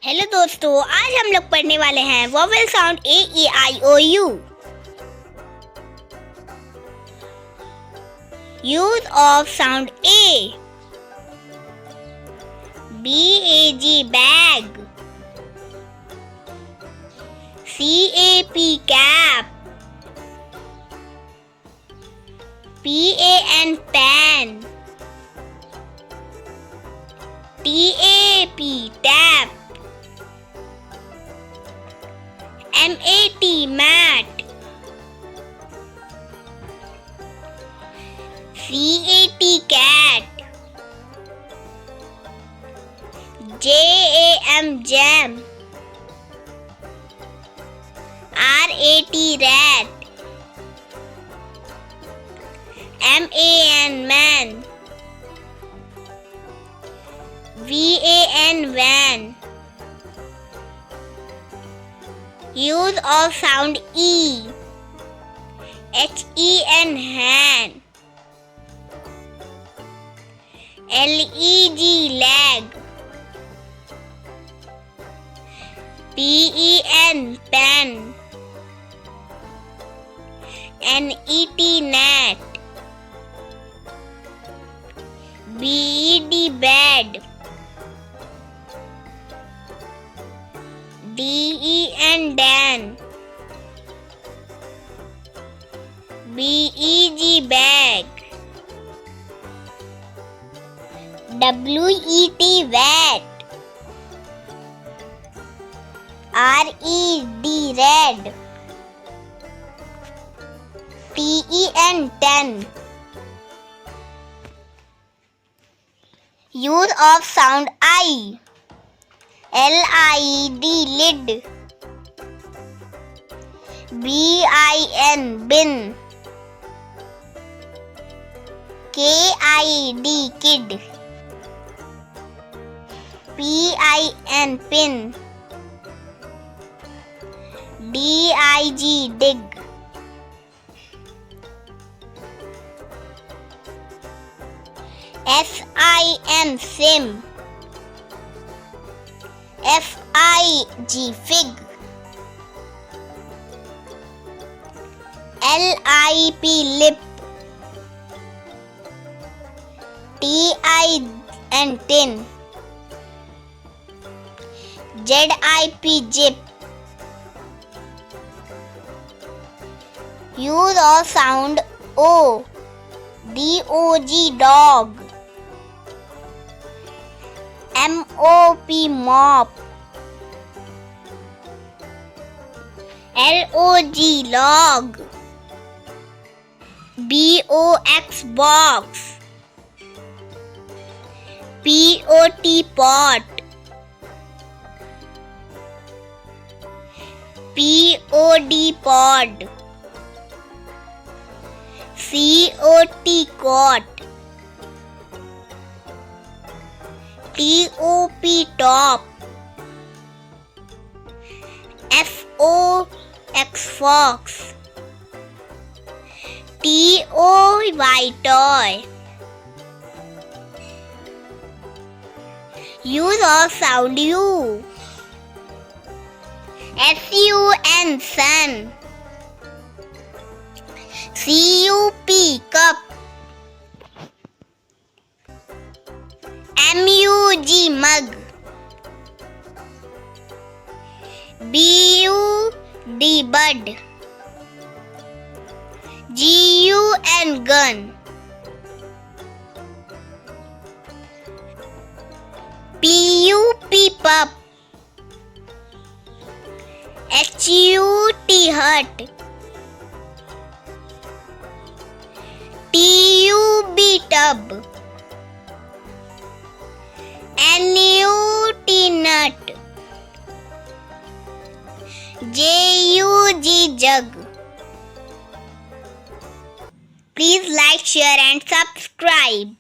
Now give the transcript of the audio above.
Hello दोस्तों, आज हम लोग पढ़ने वाले हैं vowel sound A-E-I-O-U। Use of sound A। B-A-G bag, C-A-P cap, P-A-N pan, T-A-P tap, M-A-T mat, C-A-T cat, J-A-M jam, R-A-T rat, M-A-N man, V-A-N van. Use of sound E. H-E-N hand, L-E-G leg, P-E-N pen, N-E-T net, B-E-D bed, D-E-N Dan, B-E-G bag, W-E-T wet, R-E-D red, T-E-N ten. Use of sound I. L-I-D lid, B-I-N bin, K-I-D kid, P-I-N pin, D-I-G dig, S-I-M sim, F-I-G fig, L-I-P lip, T-I-N tin, Z-I-P zip. Use of sound O. D-O-G dog, M-O-P mop, L-O-G log, B-O-X box, P-O-T pot, P-O-D pod, C-O-T cot, T-O-P top, F-O-X fox, T-O-Y toy. Use of sound U. S-U-N sun, C-U-P cup, M-U-G mug, B-U-D bud, G-U-N gun, P-U-P pup, H-U-T hut, T-U-B tub, N-U-T nut, J-U-G jug. Please like, share and subscribe.